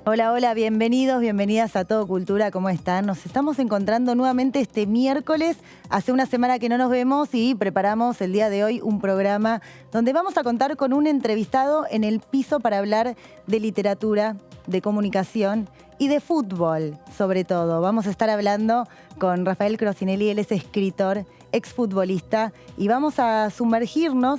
Hola, hola, bienvenidos, bienvenidas a Todo Cultura, ¿cómo están? Nos estamos encontrando nuevamente este miércoles, hace una semana que no nos vemos y preparamos el día de hoy un programa donde vamos a contar con un entrevistado en el piso para hablar de literatura, de comunicación y de fútbol, sobre todo. Vamos a estar hablando con Rafael Crocinelli, él es escritor, exfutbolista, y vamos a sumergirnos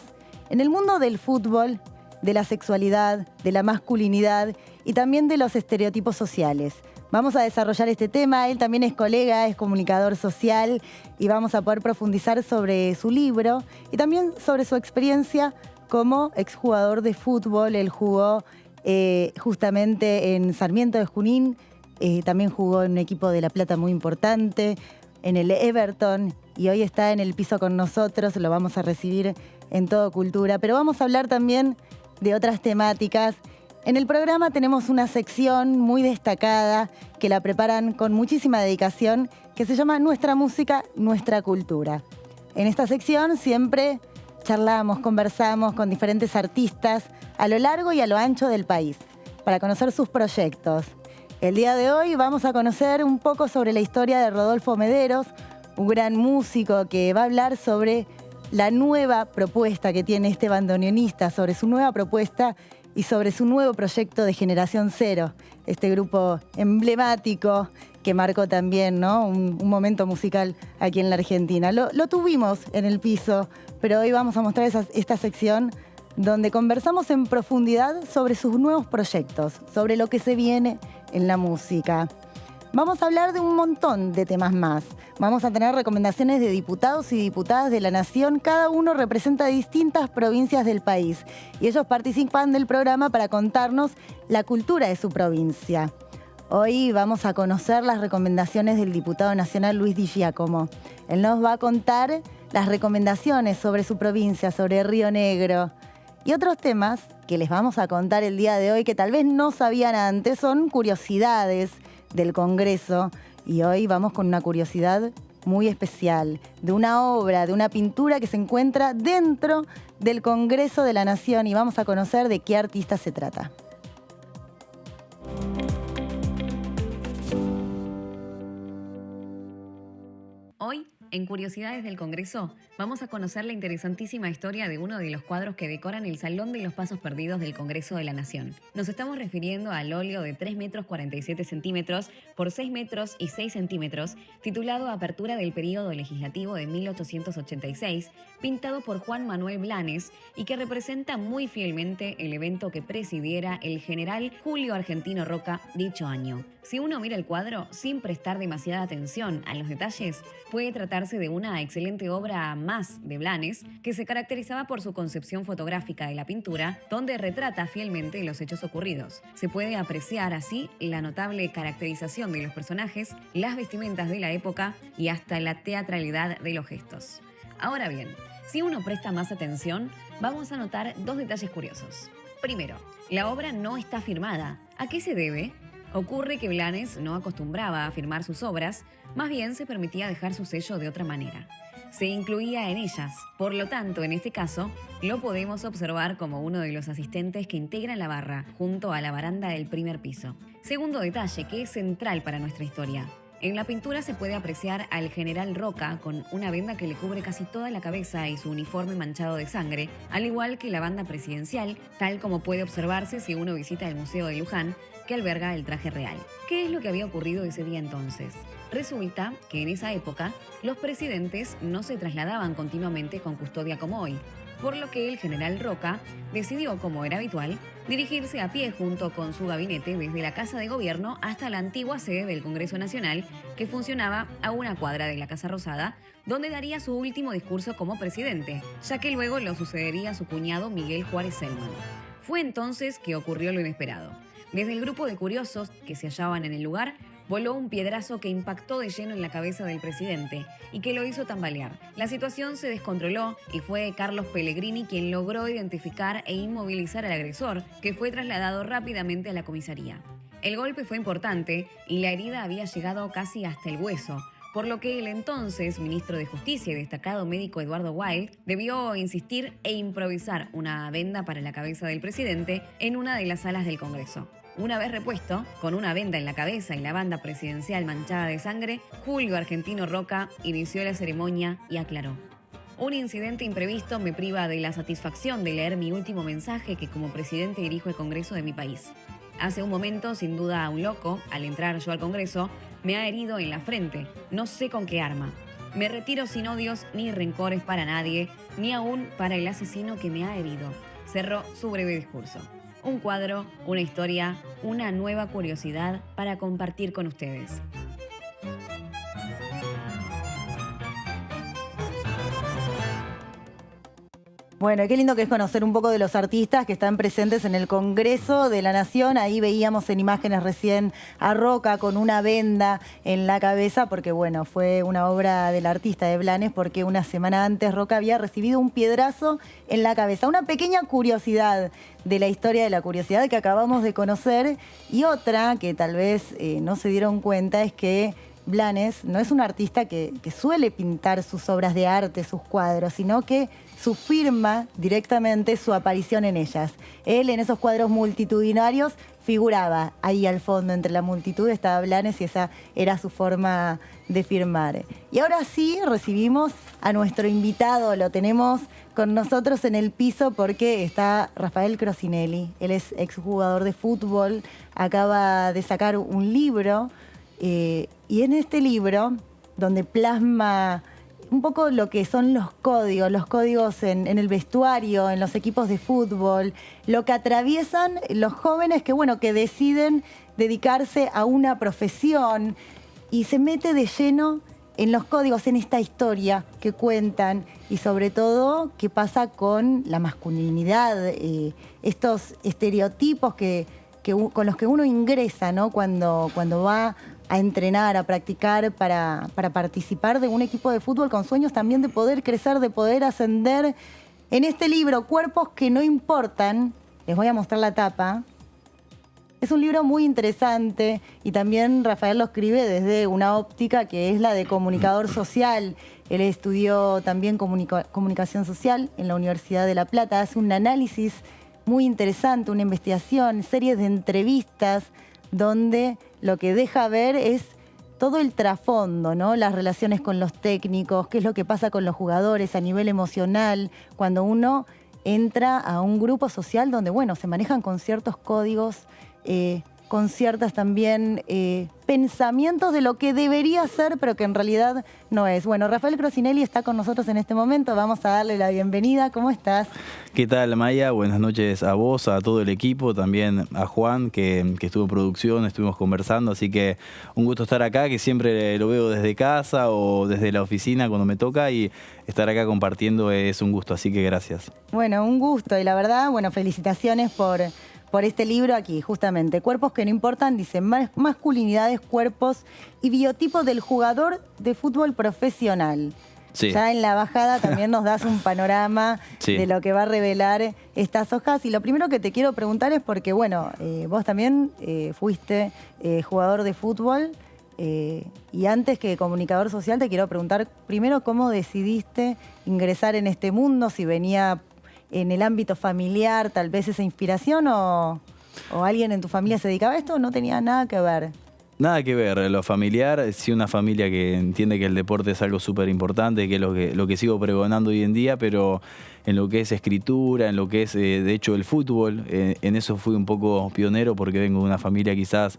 en el mundo del fútbol, de la sexualidad, de la masculinidad y también de los estereotipos sociales. Vamos a desarrollar este tema, él también es colega, es comunicador social y vamos a poder profundizar sobre su libro y también sobre su experiencia como exjugador de fútbol. Él jugó justamente en Sarmiento de Junín, también jugó en un equipo de La Plata muy importante, en el Everton, y hoy está en el piso con nosotros, lo vamos a recibir en Todo Cultura, pero vamos a hablar también de otras temáticas. En el programa tenemos una sección muy destacada que la preparan con muchísima dedicación, que se llama Nuestra Música, Nuestra Cultura. En esta sección siempre charlamos, conversamos con diferentes artistas a lo largo y a lo ancho del país para conocer sus proyectos. El día de hoy vamos a conocer un poco sobre la historia de Rodolfo Mederos, un gran músico que va a hablar sobre la nueva propuesta que tiene este bandoneonista, sobre su nueva propuesta y sobre su nuevo proyecto de Generación Cero, este grupo emblemático que marcó también, ¿no?, un momento musical aquí en la Argentina. Lo tuvimos en el piso, pero hoy vamos a mostrar esta sección donde conversamos en profundidad sobre sus nuevos proyectos, sobre lo que se viene en la música. Vamos a hablar de un montón de temas más. Vamos a tener recomendaciones de diputados y diputadas de la Nación. Cada uno representa distintas provincias del país y ellos participan del programa para contarnos la cultura de su provincia. Hoy vamos a conocer las recomendaciones del diputado nacional Luis Di Giacomo. Él nos va a contar las recomendaciones sobre su provincia, sobre Río Negro. Y otros temas que les vamos a contar el día de hoy que tal vez no sabían antes son curiosidades del Congreso, y hoy vamos con una curiosidad muy especial, de una obra, de una pintura que se encuentra dentro del Congreso de la Nación, y vamos a conocer de qué artista se trata. Hoy, en Curiosidades del Congreso, vamos a conocer la interesantísima historia de uno de los cuadros que decoran el Salón de los Pasos Perdidos del Congreso de la Nación. Nos estamos refiriendo al óleo de 3 metros 47 centímetros por 6 metros y 6 centímetros, titulado Apertura del Período Legislativo de 1886, pintado por Juan Manuel Blanes y que representa muy fielmente el evento que presidiera el general Julio Argentino Roca dicho año. Si uno mira el cuadro sin prestar demasiada atención a los detalles, puede tratarse de una excelente obra más de Blanes, que se caracterizaba por su concepción fotográfica de la pintura, donde retrata fielmente los hechos ocurridos. Se puede apreciar así la notable caracterización de los personajes, las vestimentas de la época y hasta la teatralidad de los gestos. Ahora bien, si uno presta más atención, vamos a notar dos detalles curiosos. Primero, la obra no está firmada. ¿A qué se debe? Ocurre que Blanes no acostumbraba a firmar sus obras, más bien se permitía dejar su sello de otra manera. Se incluía en ellas, por lo tanto, en este caso, lo podemos observar como uno de los asistentes que integran la barra, junto a la baranda del primer piso. Segundo detalle, que es central para nuestra historia. En la pintura se puede apreciar al general Roca con una venda que le cubre casi toda la cabeza y su uniforme manchado de sangre, al igual que la banda presidencial, tal como puede observarse si uno visita el Museo de Luján, que alberga el traje real. ¿Qué es lo que había ocurrido ese día entonces? Resulta que en esa época los presidentes no se trasladaban continuamente con custodia como hoy, por lo que el general Roca decidió, como era habitual, dirigirse a pie junto con su gabinete desde la Casa de Gobierno hasta la antigua sede del Congreso Nacional, que funcionaba a una cuadra de la Casa Rosada, donde daría su último discurso como presidente, ya que luego lo sucedería su cuñado Miguel Juárez Selman. Fue entonces que ocurrió lo inesperado. Desde el grupo de curiosos que se hallaban en el lugar, voló un piedrazo que impactó de lleno en la cabeza del presidente y que lo hizo tambalear. La situación se descontroló y fue Carlos Pellegrini quien logró identificar e inmovilizar al agresor, que fue trasladado rápidamente a la comisaría. El golpe fue importante y la herida había llegado casi hasta el hueso, por lo que el entonces ministro de Justicia y destacado médico Eduardo Wild debió insistir e improvisar una venda para la cabeza del presidente en una de las salas del Congreso. Una vez repuesto, con una venda en la cabeza y la banda presidencial manchada de sangre, Julio Argentino Roca inició la ceremonia y aclaró: un incidente imprevisto me priva de la satisfacción de leer mi último mensaje que como presidente dirijo el Congreso de mi país. Hace un momento, sin duda, un loco, al entrar yo al Congreso, me ha herido en la frente, no sé con qué arma. Me retiro sin odios ni rencores para nadie, ni aún para el asesino que me ha herido. Cerró su breve discurso. Un cuadro, una historia, una nueva curiosidad para compartir con ustedes. Bueno, qué lindo que es conocer un poco de los artistas que están presentes en el Congreso de la Nación. Ahí veíamos en imágenes recién a Roca con una venda en la cabeza, porque bueno, fue una obra del artista de Blanes, porque una semana antes Roca había recibido un piedrazo en la cabeza. Una pequeña curiosidad de la historia de la curiosidad que acabamos de conocer, y otra que tal vez no se dieron cuenta es que Blanes no es un artista que suele pintar sus obras de arte, sus cuadros, sino que su firma directamente su aparición en ellas. Él en esos cuadros multitudinarios figuraba ahí al fondo, entre la multitud estaba Blanes y esa era su forma de firmar. Y ahora sí recibimos a nuestro invitado, lo tenemos con nosotros en el piso porque está Rafael Crocinelli. Él es exjugador de fútbol, acaba de sacar un libro y en este libro, donde plasma un poco lo que son los códigos en el vestuario, en los equipos de fútbol, lo que atraviesan los jóvenes que deciden dedicarse a una profesión, y se mete de lleno en los códigos, en esta historia que cuentan, y sobre todo qué pasa con la masculinidad, estos estereotipos con los que uno ingresa, ¿no? cuando va a entrenar, a practicar para participar de un equipo de fútbol, con sueños también de poder crecer, de poder ascender. En este libro, Cuerpos que no importan, les voy a mostrar la tapa. Es un libro muy interesante y también Rafael lo escribe desde una óptica que es la de comunicador social. Él estudió también comunicación social en la Universidad de La Plata, hace un análisis muy interesante, una investigación, series de entrevistas donde lo que deja ver es todo el trasfondo, ¿no? Las relaciones con los técnicos, qué es lo que pasa con los jugadores a nivel emocional, cuando uno entra a un grupo social donde, se manejan con ciertos códigos, con ciertas también pensamientos de lo que debería ser, pero que en realidad no es. Bueno, Rafael Crocinelli está con nosotros en este momento, vamos a darle la bienvenida. ¿Cómo estás? ¿Qué tal, Maya? Buenas noches a vos, a todo el equipo, también a Juan, que estuvo en producción, estuvimos conversando, así que un gusto estar acá, que siempre lo veo desde casa o desde la oficina cuando me toca, y estar acá compartiendo es un gusto, así que gracias. Bueno, un gusto, y la verdad, felicitaciones por este libro aquí, justamente. Cuerpos que no importan, dice, masculinidades, cuerpos y biotipos del jugador de fútbol profesional. Sí. Ya en la bajada también nos das un panorama de lo que va a revelar estas hojas. Y lo primero que te quiero preguntar es porque, vos también fuiste jugador de fútbol y antes que comunicador social te quiero preguntar primero cómo decidiste ingresar en este mundo, si venía en el ámbito familiar, tal vez esa inspiración, o alguien en tu familia se dedicaba a esto, o no tenía nada que ver. Nada que ver, lo familiar, sí, una familia que entiende que el deporte es algo súper importante, que es lo que sigo pregonando hoy en día, pero en lo que es escritura, en lo que es, de hecho, el fútbol, en eso fui un poco pionero porque vengo de una familia quizás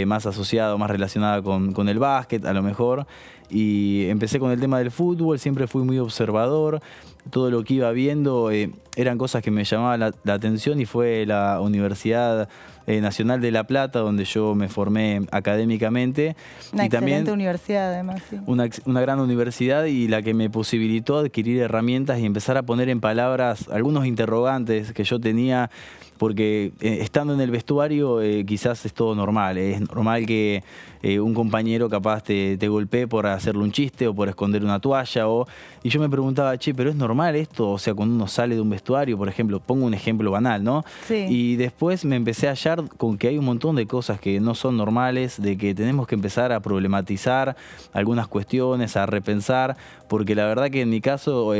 más asociada, más relacionada con el básquet, a lo mejor, y empecé con el tema del fútbol, siempre fui muy observador, todo lo que iba viendo eran cosas que me llamaban la atención, y fue la Universidad Nacional de La Plata donde yo me formé académicamente. Una excelente universidad además. Sí. Una gran universidad, y la que me posibilitó adquirir herramientas y empezar a poner en palabras algunos interrogantes que yo tenía, porque estando en el vestuario quizás es todo normal, es normal que un compañero capaz te golpee por hacerle un chiste o por esconder una toalla, y yo me preguntaba, pero ¿es normal esto? O sea, cuando uno sale de un vestuario, por ejemplo, pongo un ejemplo banal, ¿no? Sí. Y después me empecé a hallar con que hay un montón de cosas que no son normales, de que tenemos que empezar a problematizar algunas cuestiones, a repensar, porque la verdad que en mi caso,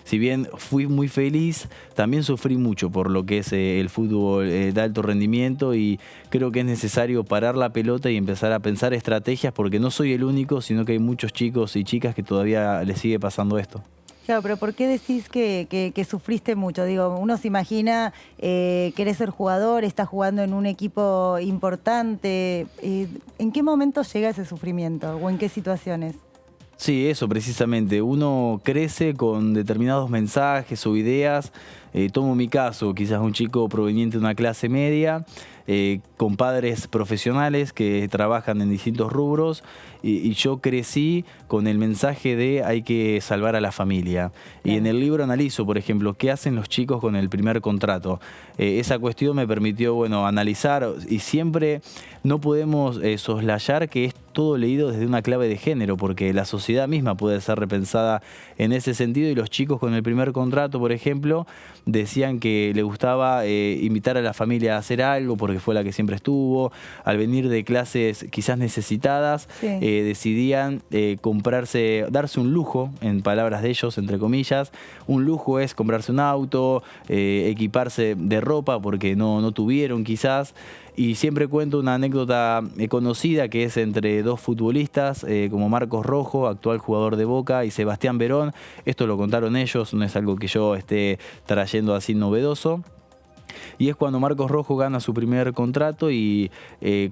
si bien fui muy feliz, también sufrí mucho por lo que es el el fútbol de alto rendimiento y creo que es necesario parar la pelota y empezar a pensar estrategias porque no soy el único, sino que hay muchos chicos y chicas que todavía les sigue pasando esto. Claro, pero ¿por qué decís que sufriste mucho? Digo, uno se imagina, querés ser jugador, estás jugando en un equipo importante. ¿En qué momento llega ese sufrimiento o en qué situaciones? Sí, eso precisamente. Uno crece con determinados mensajes o ideas. Tomo mi caso, quizás un chico proveniente de una clase media, con padres profesionales que trabajan en distintos rubros y yo crecí con el mensaje de hay que salvar a la familia. Y en el libro analizo, por ejemplo, qué hacen los chicos con el primer contrato. Esa cuestión me permitió, bueno, analizar y siempre no podemos soslayar que es todo leído desde una clave de género, porque la sociedad misma puede ser repensada en ese sentido y los chicos con el primer contrato, por ejemplo, decían que le gustaba invitar a la familia a hacer algo porque fue la que siempre estuvo. Al venir de clases quizás necesitadas, decidían darse un lujo, en palabras de ellos, entre comillas. Un lujo es comprarse un auto, equiparse de ropa porque no tuvieron quizás. Y siempre cuento una anécdota conocida que es entre dos futbolistas como Marcos Rojo, actual jugador de Boca, y Sebastián Verón. Esto lo contaron ellos, no es algo que yo esté trayendo así novedoso. Y es cuando Marcos Rojo gana su primer contrato y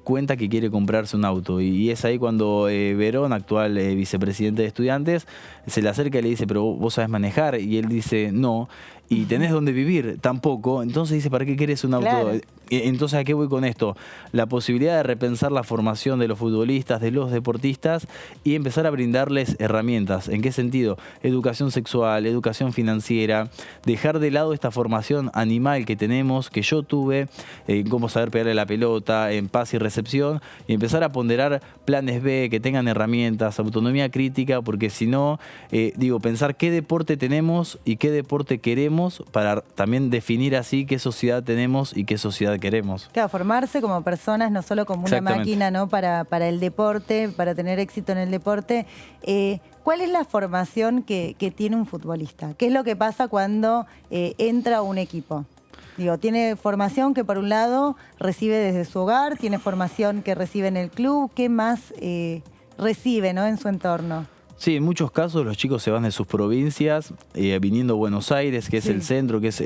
cuenta que quiere comprarse un auto. Y es ahí cuando Verón, actual vicepresidente de Estudiantes, se le acerca y le dice, pero vos sabés manejar. Y él dice, no. ¿Y tenés dónde vivir? Tampoco. Entonces dice, ¿para qué querés un auto? Claro. Entonces, ¿a qué voy con esto? La posibilidad de repensar la formación de los futbolistas, de los deportistas y empezar a brindarles herramientas. ¿En qué sentido? Educación sexual, educación financiera, dejar de lado esta formación animal que tenemos, que yo tuve, en cómo saber pegarle la pelota, en pase y recepción, y empezar a ponderar planes B, que tengan herramientas, autonomía crítica, porque si no, pensar qué deporte tenemos y qué deporte queremos para también definir así qué sociedad tenemos y qué sociedad queremos. Claro, formarse como personas, no solo como una máquina, ¿no? Para el deporte, para tener éxito en el deporte. ¿Cuál es la formación que tiene un futbolista? ¿Qué es lo que pasa cuando entra a un equipo? Digo, tiene formación que por un lado recibe desde su hogar, tiene formación que recibe en el club. ¿Qué más recibe, ¿no? En su entorno? Sí, en muchos casos los chicos se van de sus provincias, viniendo a Buenos Aires, que es el centro, que es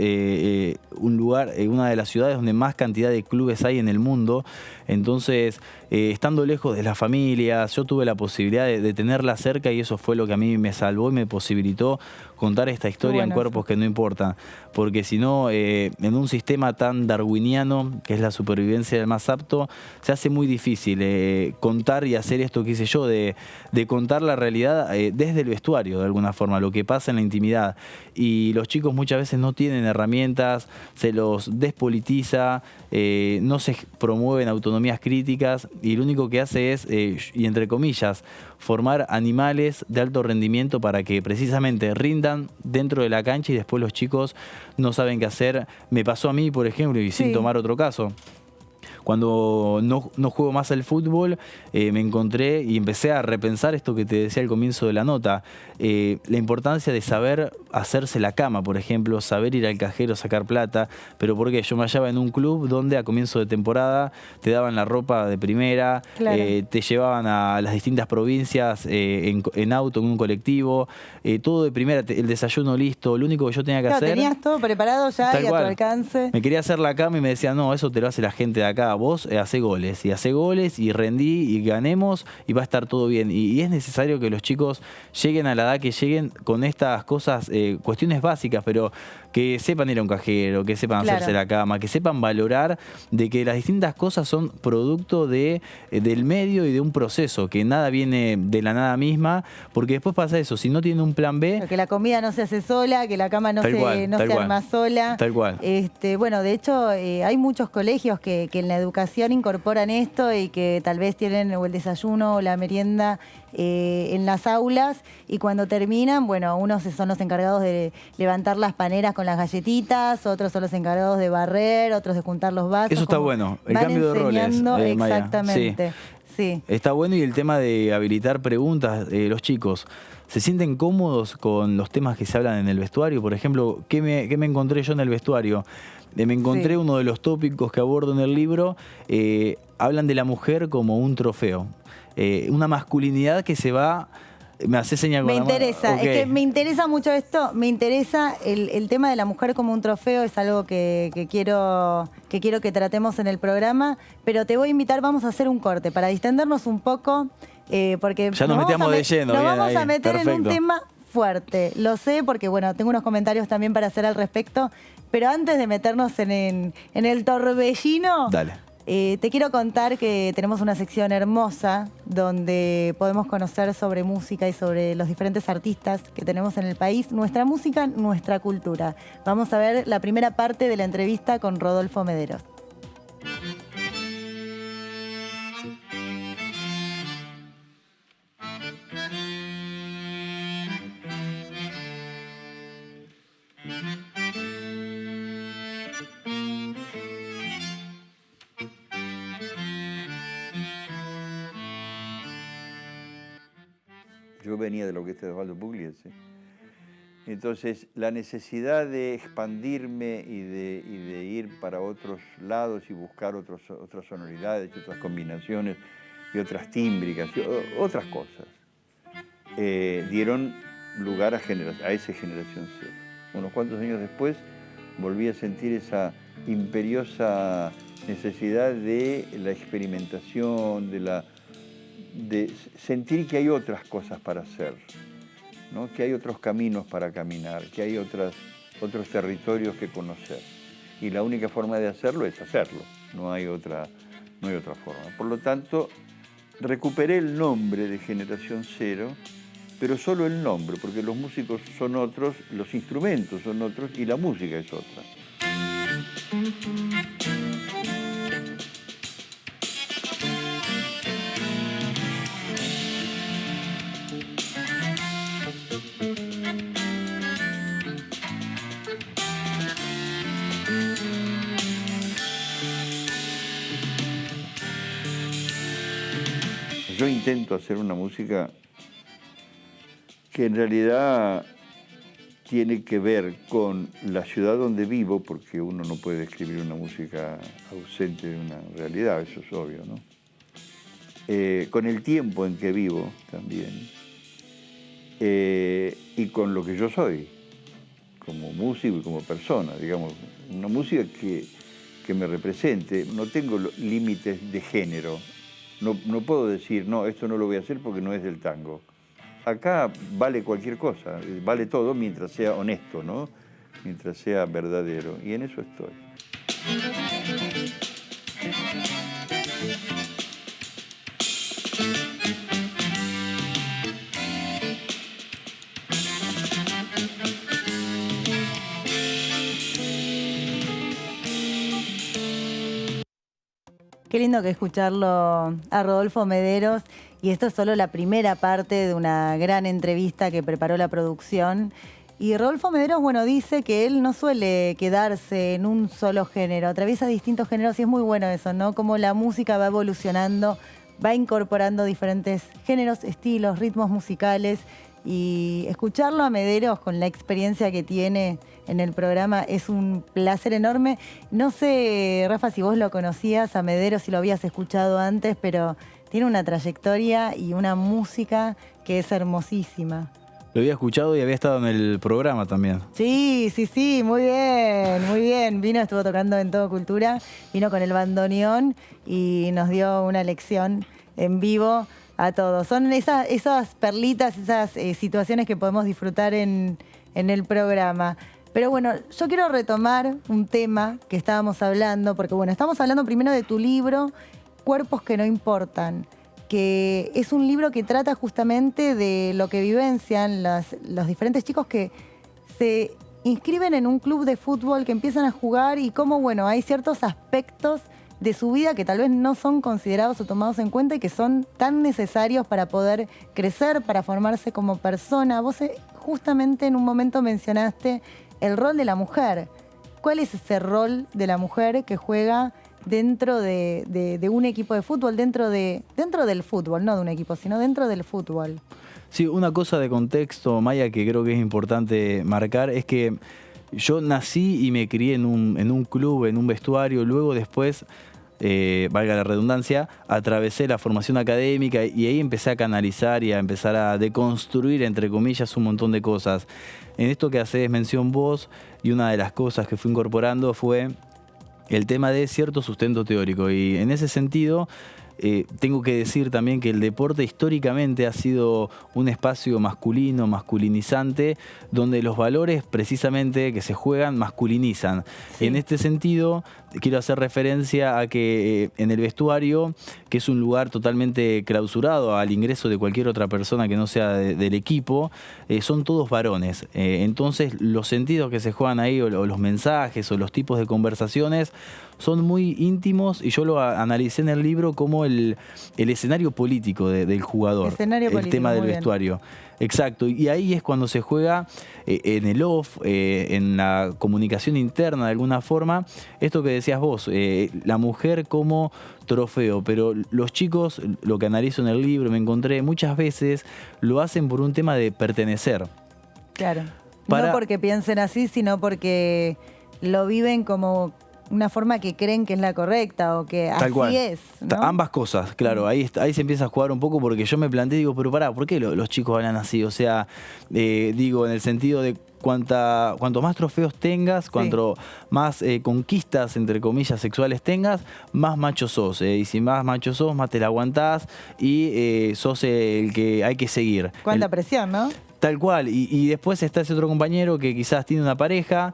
un lugar, una de las ciudades donde más cantidad de clubes hay en el mundo. Entonces, estando lejos de las familias, yo tuve la posibilidad de tenerla cerca y eso fue lo que a mí me salvó y me posibilitó contar esta historia en Cuerpos que no importan. Porque si no, en un sistema tan darwiniano, que es la supervivencia del más apto, se hace muy difícil contar y hacer esto que hice yo, de contar la realidad desde el vestuario, de alguna forma, lo que pasa en la intimidad. Y los chicos muchas veces no tienen herramientas, se los despolitiza, no se promueven autonomías críticas y lo único que hace es, y entre comillas, formar animales de alto rendimiento para que precisamente rindan dentro de la cancha y después los chicos no saben qué hacer. Me pasó a mí, por ejemplo, y sin tomar otro caso. Cuando no juego más al fútbol, me encontré y empecé a repensar esto que te decía al comienzo de la nota. La importancia de saber hacerse la cama, por ejemplo, saber ir al cajero, sacar plata. Pero ¿por qué? Yo me hallaba en un club donde a comienzo de temporada te daban la ropa de primera, te llevaban a las distintas provincias en auto, en un colectivo, todo de primera, el desayuno listo. Lo único que yo tenía que hacer... Tenías todo preparado ya y a tu alcance. Me quería hacer la cama y me decían, no, eso te lo hace la gente de acá. Vos hacé goles y rendí y ganemos y va a estar todo bien. Y es necesario que los chicos lleguen a la edad que lleguen con estas cosas, cuestiones básicas, pero que sepan ir a un cajero, que sepan hacerse la cama, que sepan valorar de que las distintas cosas son producto del medio y de un proceso, que nada viene de la nada misma, porque después pasa eso, si no tienen un plan B... Que la comida no se hace sola, que la cama no se arma sola. Tal cual. Bueno, de hecho, hay muchos colegios que en la educación incorporan esto y que tal vez tienen o el desayuno o la merienda en las aulas y cuando terminan, bueno, unos son los encargados de levantar las paneras con las galletitas, otros son los encargados de barrer, otros de juntar los vasos. Eso está bueno, el cambio de roles. Exactamente. Sí. Está bueno, y el tema de habilitar preguntas, los chicos, ¿se sienten cómodos con los temas que se hablan en el vestuario? Por ejemplo, ¿qué me encontré yo en el vestuario? Me encontré uno de los tópicos que abordo en el libro, hablan de la mujer como un trofeo, una masculinidad que se va... Me hace señal con Me la mano. interesa, Okay. es que me interesa mucho esto, me interesa el tema de la mujer como un trofeo, es algo que quiero que tratemos en el programa, pero te voy a invitar, vamos a hacer un corte para distendernos un poco, porque ya nos metemos de lleno. Nos bien, vamos ahí. a meter Perfecto. en un tema fuerte, lo sé porque bueno, tengo unos comentarios también para hacer al respecto, pero antes de meternos en el torbellino... Dale. Te quiero contar que tenemos una sección hermosa donde podemos conocer sobre música y sobre los diferentes artistas que tenemos en el país. Nuestra música, nuestra cultura. Vamos a ver la primera parte de la entrevista con Rodolfo Mederos. Yo venía de la orquesta de Osvaldo Pugliese. Entonces, la necesidad de expandirme y de ir para otros lados y buscar otras sonoridades, otras combinaciones y otras tímbricas, y otras cosas, dieron lugar a esa generación cero. Unos cuantos años después volví a sentir esa imperiosa necesidad de la experimentación, de sentir que hay otras cosas para hacer, ¿no? Que hay otros caminos para caminar, que hay otros territorios que conocer. Y la única forma de hacerlo es hacerlo, no hay otra forma. Por lo tanto, recuperé el nombre de Generación Cero, pero solo el nombre, porque los músicos son otros, los instrumentos son otros y la música es otra. Yo intento hacer una música que en realidad tiene que ver con la ciudad donde vivo, porque uno no puede escribir una música ausente de una realidad, eso es obvio, ¿no? Con el tiempo en que vivo también, y con lo que yo soy, como músico y como persona, digamos, una música que me represente. No tengo límites de género. No puedo decir, no, esto no lo voy a hacer porque no es del tango. Acá vale cualquier cosa, vale todo mientras sea honesto, ¿no? Mientras sea verdadero. Y en eso estoy. Qué lindo que escucharlo a Rodolfo Mederos, y esto es solo la primera parte de una gran entrevista que preparó la producción. Y Rodolfo Mederos, bueno, dice que él no suele quedarse en un solo género, atraviesa distintos géneros y es muy bueno eso, ¿no? Como la música va evolucionando, va incorporando diferentes géneros, estilos, ritmos musicales, y escucharlo a Mederos con la experiencia que tiene en el programa es un placer enorme. No sé, Rafa, si vos lo conocías a Mederos, si lo habías escuchado antes, pero tiene una trayectoria y una música que es hermosísima. Lo había escuchado y había estado en el programa también. Sí, muy bien, muy bien. Vino, estuvo tocando en Todo Cultura, vino con el bandoneón y nos dio una lección en vivo a todos. Son esas perlitas, esas situaciones que podemos disfrutar en el programa. Pero bueno, yo quiero retomar un tema que estábamos hablando, porque bueno, estamos hablando primero de tu libro, Cuerpos que no importan, que es un libro que trata justamente de lo que vivencian los diferentes chicos que se inscriben en un club de fútbol, que empiezan a jugar y cómo, bueno, hay ciertos aspectos de su vida que tal vez no son considerados o tomados en cuenta y que son tan necesarios para poder crecer, para formarse como persona. Vos justamente en un momento mencionaste el rol de la mujer. ¿Cuál es ese rol de la mujer que juega dentro de un equipo de fútbol, dentro del fútbol, no de un equipo, sino dentro del fútbol. Sí, una cosa de contexto, Maya, que creo que es importante marcar, es que yo nací y me crié en un club, en un vestuario, luego después, valga la redundancia, atravesé la formación académica y ahí empecé a canalizar y a empezar a deconstruir, entre comillas, un montón de cosas. En esto que hacés mención vos, y una de las cosas que fui incorporando fue el tema de cierto sustento teórico, y en ese sentido tengo que decir también que el deporte históricamente ha sido un espacio masculino, masculinizante, donde los valores precisamente que se juegan masculinizan. Sí. En este sentido, quiero hacer referencia a que en el vestuario, que es un lugar totalmente clausurado al ingreso de cualquier otra persona que no sea del equipo, son todos varones. Entonces, los sentidos que se juegan ahí, o los mensajes, o los tipos de conversaciones, son muy íntimos, y yo lo analicé en el libro como el escenario político del jugador, el tema del vestuario. Exacto, y ahí es cuando se juega en el off, en la comunicación interna de alguna forma, esto que decías vos, la mujer como trofeo, pero los chicos, lo que analizo en el libro, me encontré muchas veces, lo hacen por un tema de pertenecer. Claro, no porque piensen así, sino porque lo viven como una forma que creen que es la correcta o que tal así cual. Es, ¿no? Ambas cosas, claro. Ahí se empieza a jugar un poco, porque yo me planteé, digo, pero pará, ¿por qué los chicos hablan así? O sea, digo, en el sentido de cuanto más trofeos tengas, cuanto más conquistas, entre comillas, sexuales tengas, más macho sos. Y si más macho sos, más te la aguantás y sos el que hay que seguir. Cuánta presión, ¿no? Tal cual, y después está ese otro compañero que quizás tiene una pareja,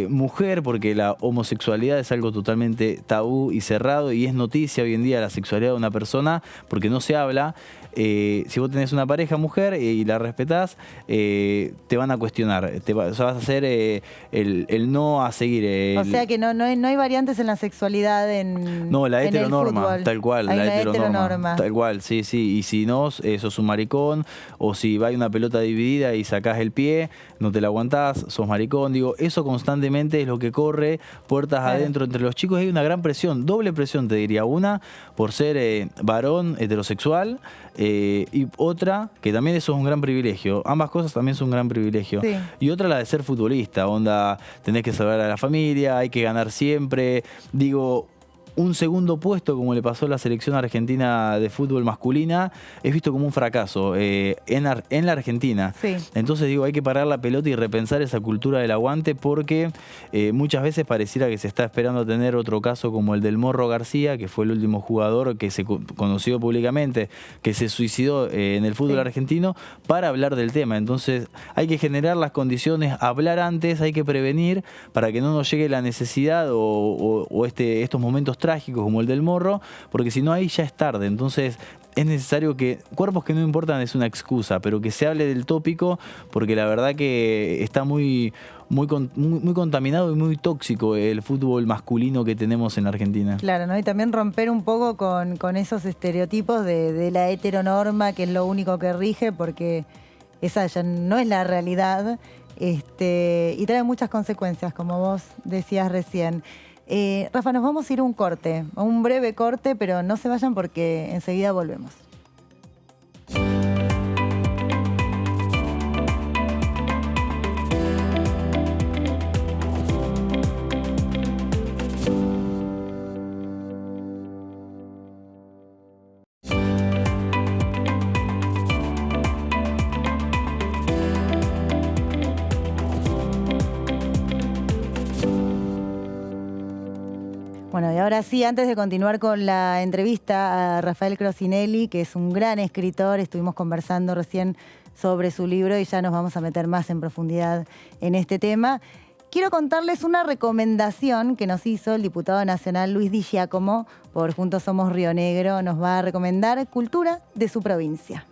mujer, porque la homosexualidad es algo totalmente tabú y cerrado, y es noticia hoy en día la sexualidad de una persona, porque no se habla. Si vos tenés una pareja mujer y la respetás, te van a cuestionar, o sea, vas a hacer el no a seguir. O sea que no hay variantes en la sexualidad no, la heteronorma, tal cual, hay la heteronorma, tal cual, sí, y si no, sos un maricón, o si va una pelota dividida y sacás el pie, no te la aguantás, sos maricón. Digo, eso constantemente es lo que corre puertas adentro entre los chicos. Hay una gran presión, doble presión te diría, una por ser varón heterosexual, y otra, que también eso es un gran privilegio, ambas cosas también son un gran privilegio, y otra la de ser futbolista, onda, tenés que salvar a la familia, hay que ganar siempre, digo, un segundo puesto, como le pasó a la selección argentina de fútbol masculina, es visto como un fracaso en la Argentina. Sí. Entonces digo, hay que parar la pelota y repensar esa cultura del aguante, porque muchas veces pareciera que se está esperando tener otro caso como el del Morro García, que fue el último jugador que se conoció públicamente, que se suicidó en el fútbol argentino, para hablar del tema. Entonces hay que generar las condiciones, hablar antes, hay que prevenir para que no nos llegue la necesidad o estos momentos trágicos como el del Morro, porque si no ahí ya es tarde. Entonces es necesario que cuerpos que no importan es una excusa, pero que se hable del tópico, porque la verdad que está muy contaminado y muy tóxico el fútbol masculino que tenemos en Argentina. Claro, ¿no? Y también romper un poco con esos estereotipos de la heteronorma, que es lo único que rige, porque esa ya no es la realidad, y trae muchas consecuencias, como vos decías recién. Rafa, nos vamos a ir a un breve corte, pero no se vayan porque enseguida volvemos. Bueno, y ahora sí, antes de continuar con la entrevista a Rafael Crocinelli, que es un gran escritor, estuvimos conversando recién sobre su libro y ya nos vamos a meter más en profundidad en este tema. Quiero contarles una recomendación que nos hizo el diputado nacional Luis Di Giacomo por Juntos Somos Río Negro. Nos va a recomendar cultura de su provincia.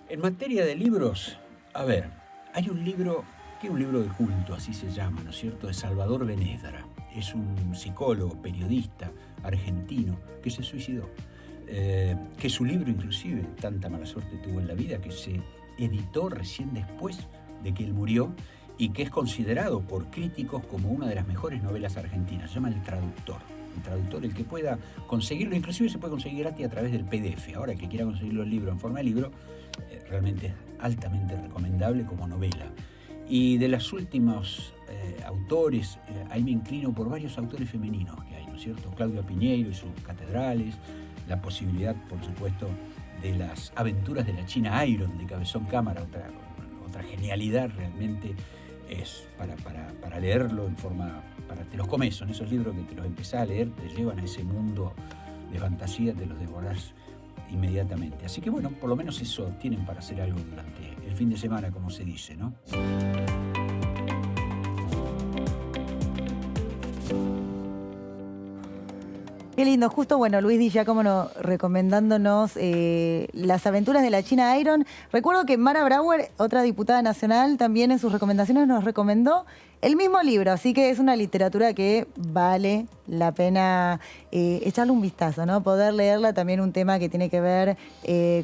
En materia de libros, a ver, hay un libro, que es un libro de culto, así se llama, ¿no es cierto?, de Salvador Benedra. Es un psicólogo, periodista argentino que se suicidó. Que su libro, inclusive, tanta mala suerte tuvo en la vida que se editó recién después de que él murió y que es considerado por críticos como una de las mejores novelas argentinas. Se llama El Traductor. El Traductor, el que pueda conseguirlo, inclusive se puede conseguir gratis a través del PDF. Ahora, el que quiera conseguirlo el libro en forma de libro, realmente es altamente recomendable como novela. Y de los últimos autores, ahí me inclino por varios autores femeninos que hay, ¿no es cierto? Claudia Piñeiro y sus catedrales, la posibilidad, por supuesto, de las aventuras de la China Iron, de Cabezón Cámara, otra genialidad realmente, es para leerlo en forma, te los comes, son esos libros que te los empezás a leer, te llevan a ese mundo de fantasía, te los devorás inmediatamente. Así que bueno, por lo menos eso tienen para hacer algo durante el fin de semana, como se dice, ¿no? Qué lindo, justo bueno, Luis Di Giacomo recomendándonos Las aventuras de la China Iron. Recuerdo que Mara Brauer, otra diputada nacional, también en sus recomendaciones nos recomendó el mismo libro, así que es una literatura que vale la pena echarle un vistazo, ¿no? Poder leerla, también un tema que tiene que ver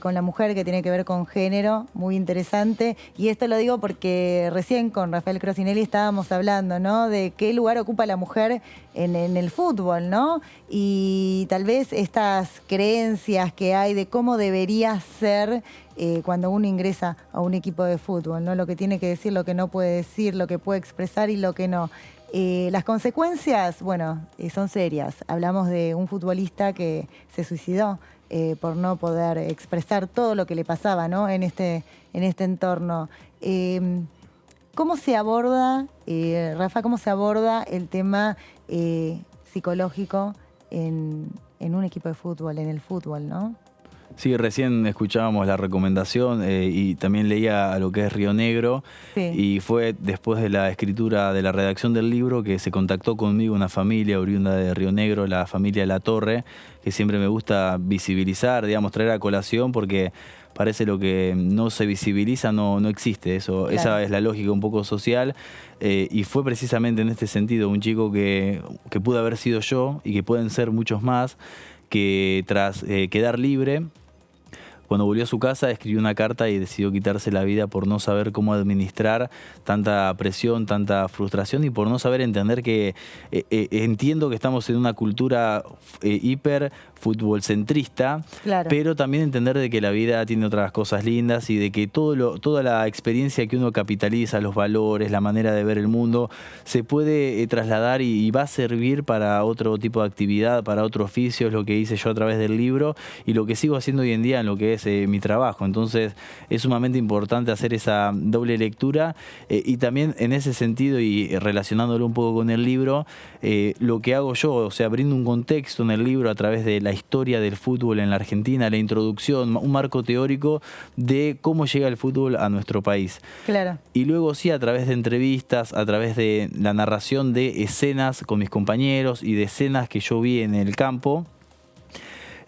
con la mujer, que tiene que ver con género, muy interesante. Y esto lo digo porque recién con Rafael Crosinelli estábamos hablando, ¿no? De qué lugar ocupa la mujer en el fútbol, ¿no? Y tal vez estas creencias que hay de cómo debería ser cuando uno ingresa a un equipo de fútbol, ¿no? Lo que tiene que decir, lo que no puede decir, lo que puede expresar y lo que no. Las consecuencias, bueno, son serias. Hablamos de un futbolista que se suicidó por no poder expresar todo lo que le pasaba, ¿no? en este entorno. ¿Cómo se aborda, Rafa, cómo se aborda el tema psicológico en un equipo de fútbol, en el fútbol, ¿no? Sí, recién escuchábamos la recomendación y también leía a lo que es Río Negro. Sí. Y fue después de la escritura, de la redacción del libro, que se contactó conmigo una familia oriunda de Río Negro, la familia La Torre, que siempre me gusta visibilizar, digamos, traer a colación, porque parece lo que no se visibiliza no existe. Eso, claro. Esa es la lógica un poco social. Y fue precisamente en este sentido un chico que pudo haber sido yo y que pueden ser muchos más, que tras quedar libre, cuando volvió a su casa escribió una carta y decidió quitarse la vida por no saber cómo administrar tanta presión, tanta frustración y por no saber entender que entiendo que estamos en una cultura hiper fútbol centrista, claro. Pero también entender de que la vida tiene otras cosas lindas y de que toda la experiencia que uno capitaliza, los valores, la manera de ver el mundo, se puede trasladar y va a servir para otro tipo de actividad, para otro oficio. Es lo que hice yo a través del libro y lo que sigo haciendo hoy en día en lo que es mi trabajo. Entonces es sumamente importante hacer esa doble lectura y también en ese sentido y relacionándolo un poco con el libro, lo que hago yo, o sea, brindo un contexto en el libro a través de la historia del fútbol en la Argentina, la introducción, un marco teórico de cómo llega el fútbol a nuestro país. Claro. Y luego sí, a través de entrevistas, a través de la narración de escenas con mis compañeros y de escenas que yo vi en el campo,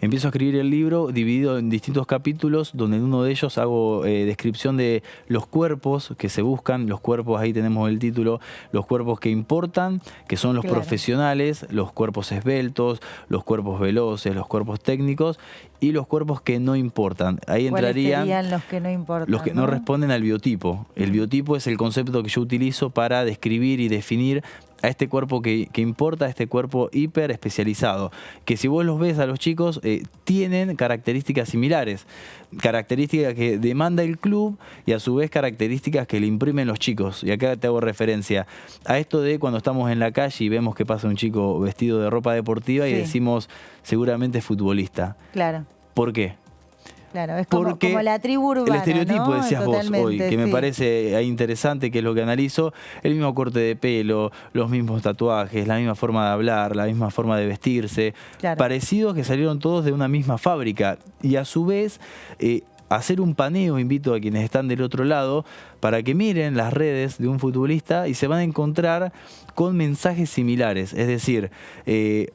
empiezo a escribir el libro dividido en distintos capítulos, donde en uno de ellos hago descripción de los cuerpos que se buscan, los cuerpos, ahí tenemos el título, los cuerpos que importan, que son los profesionales, los cuerpos esbeltos, los cuerpos veloces, los cuerpos técnicos y los cuerpos que no importan. Ahí entrarían serían los que no importan, los que no responden al biotipo. El biotipo es el concepto que yo utilizo para describir y definir a este cuerpo que importa, a este cuerpo hiper especializado, que si vos los ves a los chicos, tienen características similares, características que demanda el club y a su vez características que le imprimen los chicos. Y acá te hago referencia a esto de cuando estamos en la calle y vemos que pasa un chico vestido de ropa deportiva y decimos seguramente es futbolista. Claro. ¿Por qué? Claro, es como la tribu urbana, el estereotipo, ¿no? Decías totalmente, vos hoy, que me parece interesante, que es lo que analizo, el mismo corte de pelo, los mismos tatuajes, la misma forma de hablar, la misma forma de vestirse, parecidos que salieron todos de una misma fábrica y a su vez hacer un paneo, invito a quienes están del otro lado, para que miren las redes de un futbolista y se van a encontrar con mensajes similares, es decir,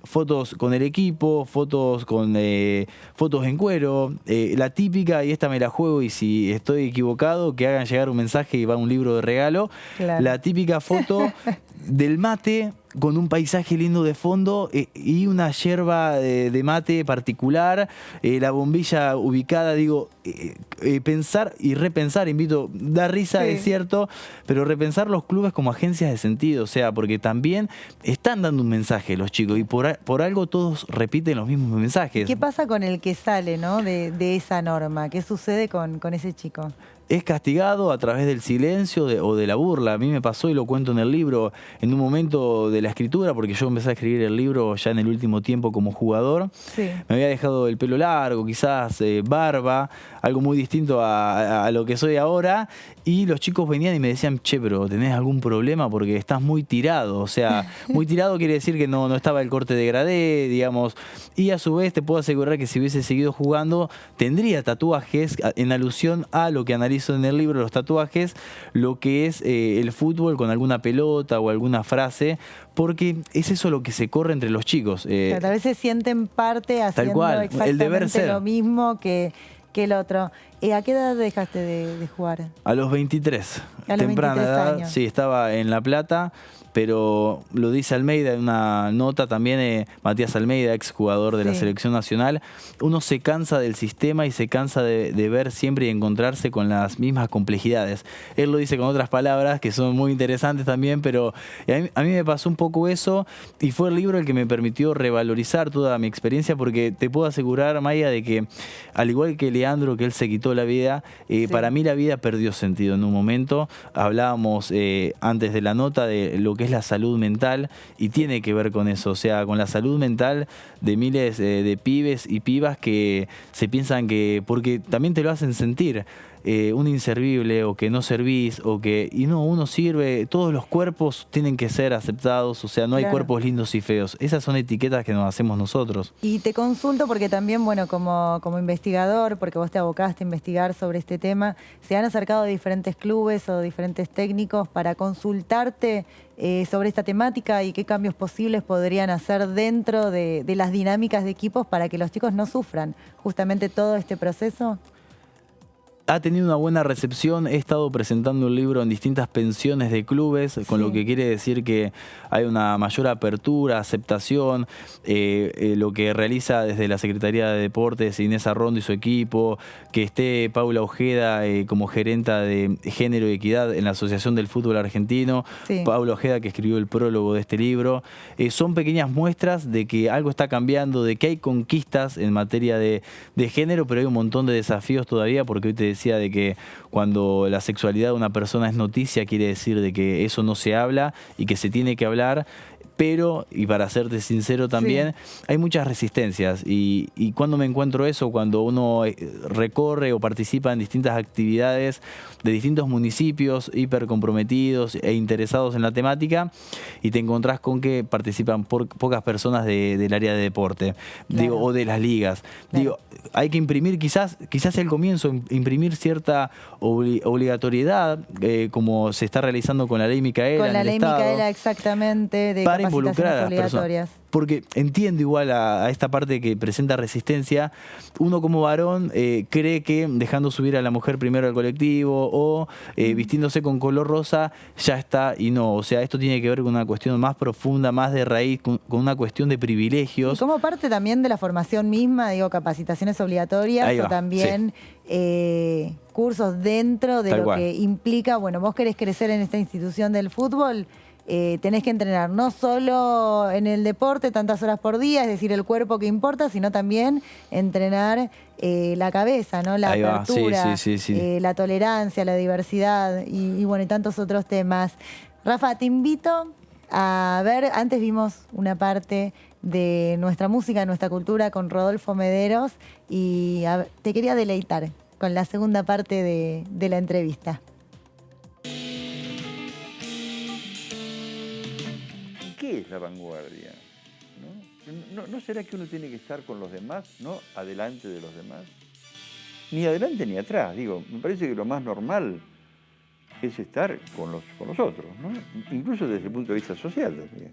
fotos con el equipo, fotos en cuero, la típica, y esta me la juego y si estoy equivocado, que hagan llegar un mensaje y va un libro de regalo, la típica foto del mate con un paisaje lindo de fondo y una yerba de mate particular, la bombilla ubicada, digo, pensar y repensar, da risa, Sí. es cierto, pero repensar los clubes como agencias de sentido, o sea, porque también están dando un mensaje los chicos y por algo todos repiten los mismos mensajes. ¿Qué pasa con el que sale, ¿no? de esa norma? ¿Qué sucede con ese chico? Es castigado a través del silencio o de la burla. A mí me pasó y lo cuento en el libro, en un momento de la escritura, porque yo empecé a escribir el libro ya en el último tiempo como jugador. Sí. Me había dejado el pelo largo, quizás barba, algo muy distinto a lo que soy ahora. Y los chicos venían y me decían, che, pero ¿tenés algún problema? Porque estás muy tirado. O sea, muy tirado quiere decir que no estaba el corte de gradé, digamos. Y a su vez te puedo asegurar que si hubiese seguido jugando, tendría tatuajes en alusión a lo que analizo en el libro, los tatuajes, lo que es el fútbol con alguna pelota o alguna frase, porque es eso lo que se corre entre los chicos. Pero tal vez se sienten parte haciendo cual, el exactamente deber ser. lo mismo que el otro. ¿A qué edad dejaste de jugar? A los 23, A los temprana 23 edad, años. sí, estaba en La Plata, pero lo dice Almeida en una nota también, Matías Almeida, ex jugador de la Sí. selección nacional. Uno se cansa del sistema y se cansa de ver siempre y encontrarse con las mismas complejidades. Él lo dice con otras palabras que son muy interesantes también, pero a mí me pasó un poco eso y fue el libro el que me permitió revalorizar toda mi experiencia, porque te puedo asegurar, Maya, de que al igual que Leandro, que él se quitó la vida, para mí la vida perdió sentido en un momento. Hablábamos antes de la nota de lo que es la salud mental y tiene que ver con eso, o sea, con la salud mental de miles de pibes y pibas que se piensan que, porque también te lo hacen sentir, un inservible o que no servís y no, uno sirve, todos los cuerpos tienen que ser aceptados, o sea, no hay Claro. cuerpos lindos y feos, esas son etiquetas que nos hacemos nosotros. Y te consulto porque también, bueno, como investigador, porque vos te abocaste a investigar sobre este tema, se han acercado diferentes clubes o diferentes técnicos para consultarte sobre esta temática y qué cambios posibles podrían hacer dentro de las dinámicas de equipos para que los chicos no sufran justamente todo este proceso. Ha tenido una buena recepción, he estado presentando el libro en distintas pensiones de clubes, con lo que quiere decir que hay una mayor apertura, aceptación, lo que realiza desde la Secretaría de Deportes Inés Arrondo y su equipo, que esté Paula Ojeda como gerenta de Género y Equidad en la Asociación del Fútbol Argentino, Sí. Paula Ojeda que escribió el prólogo de este libro, son pequeñas muestras de que algo está cambiando, de que hay conquistas en materia de género, pero hay un montón de desafíos todavía, porque hoy te decía de que cuando la sexualidad de una persona es noticia, quiere decir de que eso no se habla y que se tiene que hablar. Pero, y para serte sincero también, hay muchas resistencias y cuando me encuentro eso, cuando uno recorre o participa en distintas actividades de distintos municipios hiper comprometidos e interesados en la temática y te encontrás con que participan pocas personas del área de deporte, digo, o de las ligas. Digo, hay que imprimir, quizás el comienzo, imprimir cierta obligatoriedad, como se está realizando con la ley Micaela. Con la en el ley Estado, Micaela, exactamente, de para capacitaciones involucrar a las obligatorias. personas. Porque entiendo igual a esta parte que presenta resistencia. Uno como varón cree que dejando subir a la mujer primero al colectivo o vistiéndose con color rosa ya está, y no. O sea, esto tiene que ver con una cuestión más profunda, más de raíz, con una cuestión de privilegios. Y como parte también de la formación misma, digo, capacitaciones obligatorias Ahí va, o también cursos dentro de Tal lo cual. que implica, bueno, vos querés crecer en esta institución del fútbol, tenés que entrenar no solo en el deporte tantas horas por día, es decir, el cuerpo que importa, sino también entrenar la cabeza, ¿no? La Ahí va, apertura, sí. la tolerancia, la diversidad y bueno, y tantos otros temas. Rafa, te invito a ver, antes vimos una parte de nuestra música, nuestra cultura con Rodolfo Mederos y te quería deleitar con la segunda parte de la entrevista. ¿Qué es la vanguardia? ¿No será que uno tiene que estar con los demás, no adelante de los demás? Ni adelante ni atrás, digo, me parece que lo más normal es estar con los otros, ¿no? Incluso desde el punto de vista social también.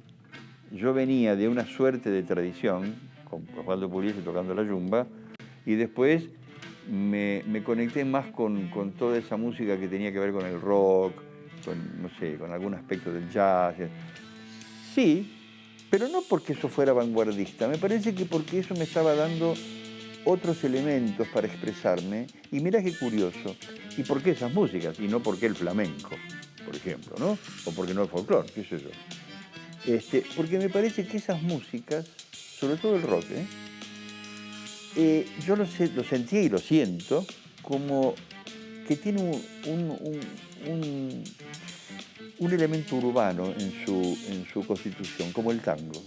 Yo venía de una suerte de tradición, con Osvaldo Pugliese tocando la yumba, y después me conecté más con toda esa música que tenía que ver con el rock, con, no sé, con algún aspecto del jazz. Sí, Pero no porque eso fuera vanguardista, me parece que porque eso me estaba dando otros elementos para expresarme, y mira qué curioso, ¿y por qué esas músicas? Y no por qué el flamenco, por ejemplo, ¿no? O porque no el folclore, qué sé yo. Porque me parece que esas músicas, sobre todo el rock, yo lo sentía y lo siento como que tiene un elemento urbano en su constitución, como el tango.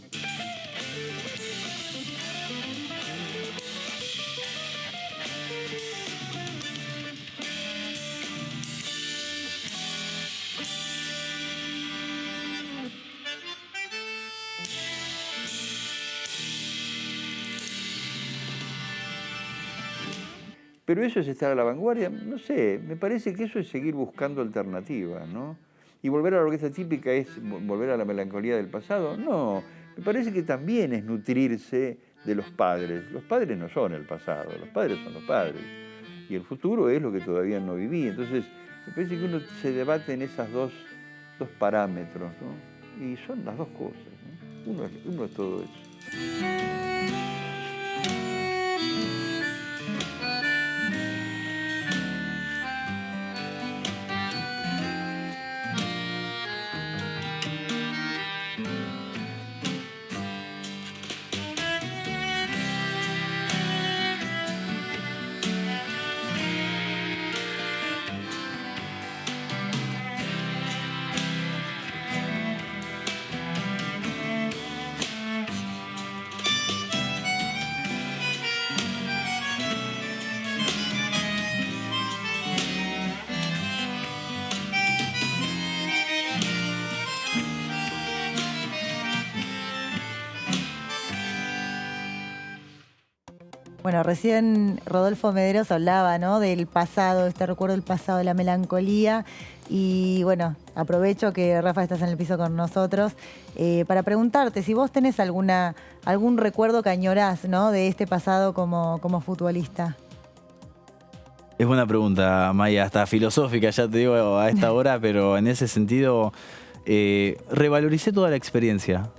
Pero eso es estar a la vanguardia, no sé, me parece que eso es seguir buscando alternativas, ¿no? Y volver a la orquesta típica es volver a la melancolía del pasado, no, me parece que también es nutrirse de los padres. Los padres no son el pasado, los padres son los padres. Y el futuro es lo que todavía no viví. Entonces, me parece que uno se debate en esas dos parámetros, ¿no? Y son las dos cosas, ¿no? Uno es todo eso. Bueno, recién Rodolfo Mederos hablaba, ¿no?, del pasado, este recuerdo del pasado, de la melancolía. Y bueno, aprovecho que Rafa estás en el piso con nosotros para preguntarte si vos tenés algún recuerdo que añorás, ¿no?, de este pasado como futbolista. Es buena pregunta, Maya, hasta filosófica, ya te digo a esta hora, pero en ese sentido revaloricé toda la experiencia.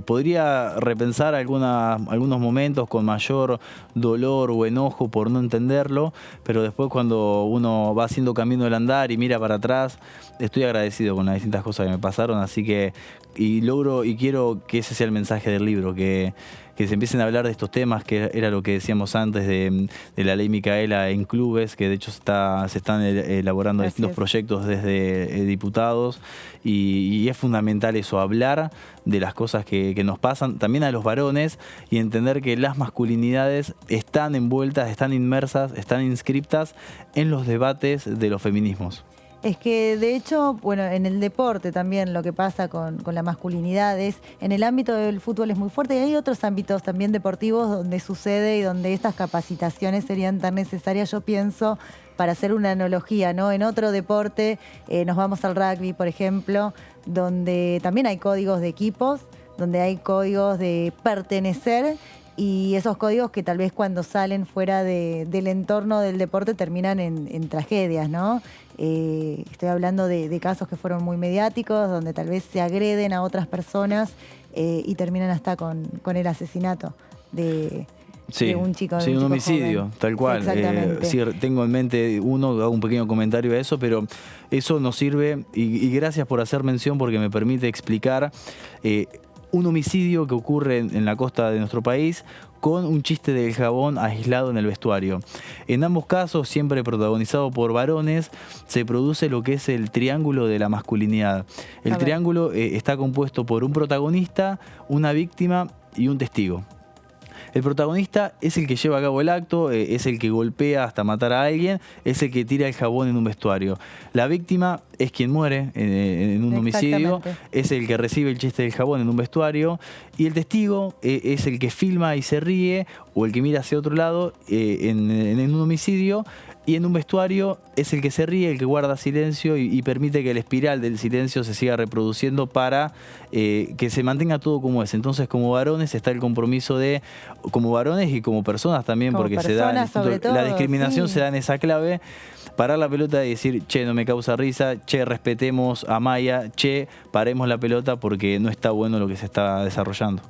Podría repensar algunos momentos con mayor dolor o enojo por no entenderlo, pero después cuando uno va haciendo camino del andar y mira para atrás, estoy agradecido con las distintas cosas que me pasaron, así que quiero que ese sea el mensaje del libro, que se empiecen a hablar de estos temas, que era lo que decíamos antes de la ley Micaela en clubes, que de hecho se están elaborando distintos proyectos desde diputados, y es fundamental eso, hablar de las cosas que nos pasan, también a los varones, y entender que las masculinidades están envueltas, están inmersas, están inscriptas en los debates de los feminismos. Es que, de hecho, bueno, en el deporte también lo que pasa con la masculinidad es, en el ámbito del fútbol es muy fuerte, y hay otros ámbitos también deportivos donde sucede y donde estas capacitaciones serían tan necesarias, yo pienso, para hacer una analogía, ¿no? En otro deporte, nos vamos al rugby, por ejemplo, donde también hay códigos de equipos, donde hay códigos de pertenecer, y esos códigos que tal vez cuando salen fuera del entorno del deporte terminan en tragedias, ¿no? Estoy hablando de casos que fueron muy mediáticos, donde tal vez se agreden a otras personas y terminan hasta con el asesinato de un chico. Sí, un homicidio, joven. Tal cual. Sí, exactamente. Sí, tengo en mente hago un pequeño comentario a eso, pero eso nos sirve, y gracias por hacer mención porque me permite explicar un homicidio que ocurre en la costa de nuestro país con un chiste del jabón aislado en el vestuario. En ambos casos, siempre protagonizado por varones, se produce lo que es el triángulo de la masculinidad. El triángulo está compuesto por un protagonista, una víctima y un testigo. El protagonista es el que lleva a cabo el acto, es el que golpea hasta matar a alguien, es el que tira el jabón en un vestuario. La víctima es quien muere en un homicidio, es el que recibe el chiste del jabón en un vestuario, y el testigo es el que filma y se ríe, o el que mira hacia otro lado en un homicidio, Y en un vestuario es el que se ríe, el que guarda silencio y permite que la espiral del silencio se siga reproduciendo para que se mantenga todo como es. Entonces, como varones está el compromiso de, como varones y como personas también, como porque personas, sobre todo, la discriminación sí. se da en esa clave. Parar la pelota y decir, che, no me causa risa, che, respetemos a Maya, che, paremos la pelota porque no está bueno lo que se está desarrollando.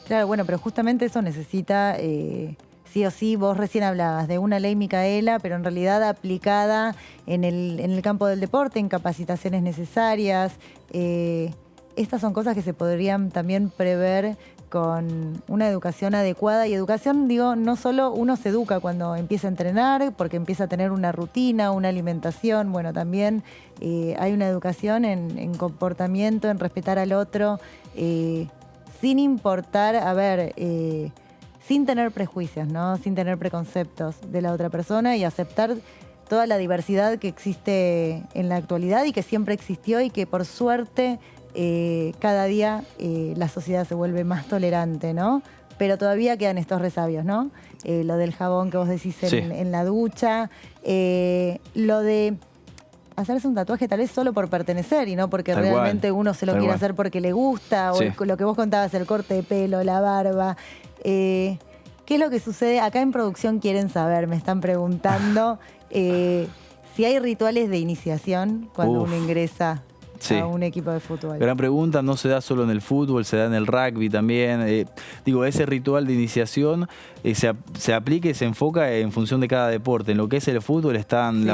Claro, bueno, pero justamente eso necesita, sí o sí, vos recién hablabas de una ley Micaela, pero en realidad aplicada en el campo del deporte, en capacitaciones necesarias. Estas son cosas que se podrían también prever con una educación adecuada. Y educación, digo, no solo uno se educa cuando empieza a entrenar, porque empieza a tener una rutina, una alimentación. Bueno, también hay una educación en comportamiento, en respetar al otro, sin importar, sin tener prejuicios, ¿no? Sin tener preconceptos de la otra persona y aceptar toda la diversidad que existe en la actualidad y que siempre existió y que por suerte cada día la sociedad se vuelve más tolerante, ¿no? Pero todavía quedan estos resabios, ¿no? Lo del jabón que vos decís en la ducha, lo de hacerse un tatuaje tal vez solo por pertenecer y no porque Tal realmente cual. uno se lo Tal quiere cual. hacer porque le gusta, Sí. o lo que vos contabas, el corte de pelo, la barba. ¿Qué es lo que sucede? Acá en producción quieren saber, me están preguntando si hay rituales de iniciación cuando uno ingresa Sí. a un equipo de fútbol. Gran pregunta, no se da solo en el fútbol, se da en el rugby también. Digo, ese ritual de iniciación se aplica y se enfoca en función de cada deporte. En lo que es el fútbol están Sí.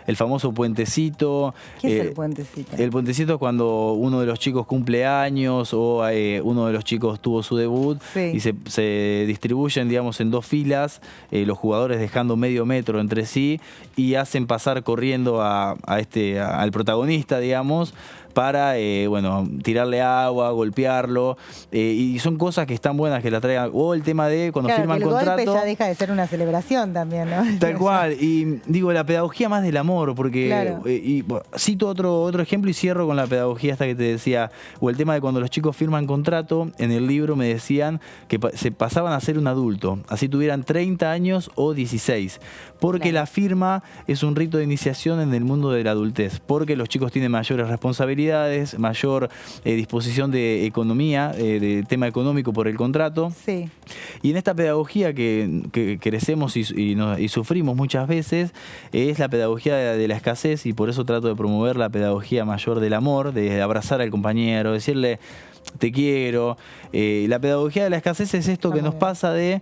el famoso puentecito. ¿Qué es el puentecito? El puentecito es cuando uno de los chicos cumple años o uno de los chicos tuvo su debut, Sí. y se distribuyen, digamos, en dos filas, los jugadores dejando medio metro entre sí y hacen pasar corriendo al protagonista, digamos, para tirarle agua, golpearlo, y son cosas que están buenas que la traigan. O el tema de cuando Claro, firman que el contrato. golpe ya deja de ser una celebración también, ¿no? Tal cual, y digo, la pedagogía más del amor, porque Claro. cito otro ejemplo y cierro con la pedagogía esta que te decía, o el tema de cuando los chicos firman contrato, en el libro me decían que se pasaban a ser un adulto, así tuvieran 30 años o 16, porque Claro. la firma es un rito de iniciación en el mundo de la adultez, porque los chicos tienen mayores responsabilidades, mayor disposición de economía, de tema económico por el contrato. Sí. Y en esta pedagogía que crecemos y sufrimos muchas veces, es la pedagogía de la escasez, y por eso trato de promover la pedagogía mayor del amor, de abrazar al compañero, decirle te quiero. La pedagogía de la escasez es esto que nos pasa de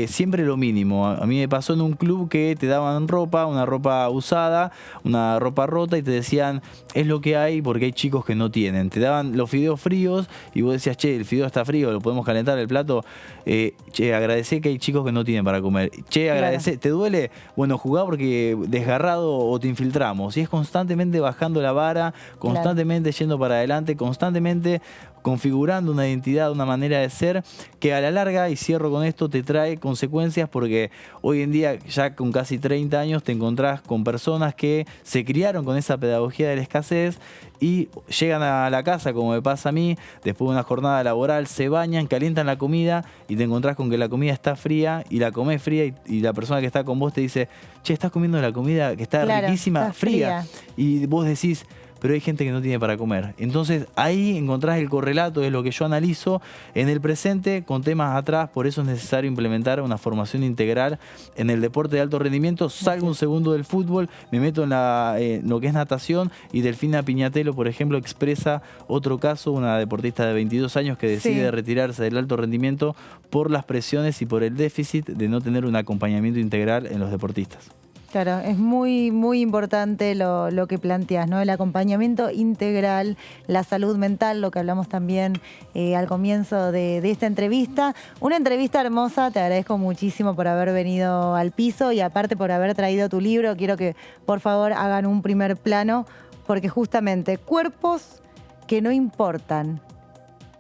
siempre lo mínimo. A mí me pasó en un club que te daban ropa, una ropa usada, una ropa rota, y te decían, es lo que hay porque hay chicos que no tienen. Te daban los fideos fríos y vos decías, che, el fideo está frío, lo podemos calentar el plato. Che, agradecé que hay chicos que no tienen para comer. Che, agradecé, ¿te duele? Bueno, jugá porque desgarrado o te infiltramos. Y es constantemente bajando la vara, constantemente yendo para adelante, constantemente configurando una identidad, una manera de ser que a la larga, y cierro con esto, te trae consecuencias, porque hoy en día, ya con casi 30 años, te encontrás con personas que se criaron con esa pedagogía de la escasez y llegan a la casa, como me pasa a mí, después de una jornada laboral, se bañan, calientan la comida y te encontrás con que la comida está fría y la comés fría, y la persona que está con vos te dice, che, estás comiendo la comida que está riquísima, está fría. Y vos decís, pero hay gente que no tiene para comer. Entonces ahí encontrás el correlato de lo que yo analizo en el presente con temas atrás. Por eso es necesario implementar una formación integral en el deporte de alto rendimiento. Salgo un segundo del fútbol, me meto en lo que es natación, y Delfina Piñatelo, por ejemplo, expresa otro caso, una deportista de 22 años que decide retirarse del alto rendimiento por las presiones y por el déficit de no tener un acompañamiento integral en los deportistas. Claro, es muy, muy importante lo que planteas, ¿no? El acompañamiento integral, la salud mental, lo que hablamos también al comienzo de esta entrevista. Una entrevista hermosa, te agradezco muchísimo por haber venido al piso y aparte por haber traído tu libro. Quiero que por favor hagan un primer plano, porque justamente Cuerpos que no importan,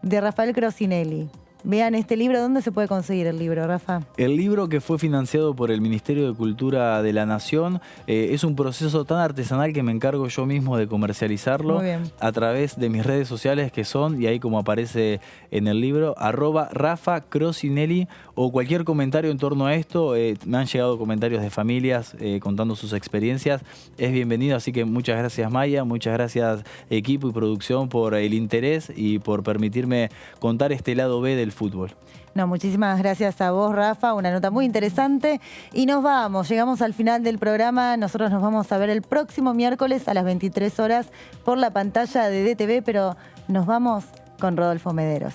de Rafael Crocinelli. vean este libro. ¿Dónde se puede conseguir el libro, Rafa? El libro, que fue financiado por el Ministerio de Cultura de la Nación, es un proceso tan artesanal que me encargo yo mismo de comercializarlo a través de mis redes sociales, que son, y ahí como aparece en el libro, @Rafa Crosinelli, o cualquier comentario en torno a esto. Me han llegado comentarios de familias contando sus experiencias. Es bienvenido, así que muchas gracias, Maya, muchas gracias, equipo y producción, por el interés y por permitirme contar este lado B del fútbol. No, muchísimas gracias a vos, Rafa. Una nota muy interesante. Y nos vamos, llegamos al final del programa. Nosotros nos vamos a ver el próximo miércoles a las 23 horas por la pantalla de DTV, pero nos vamos con Rodolfo Mederos.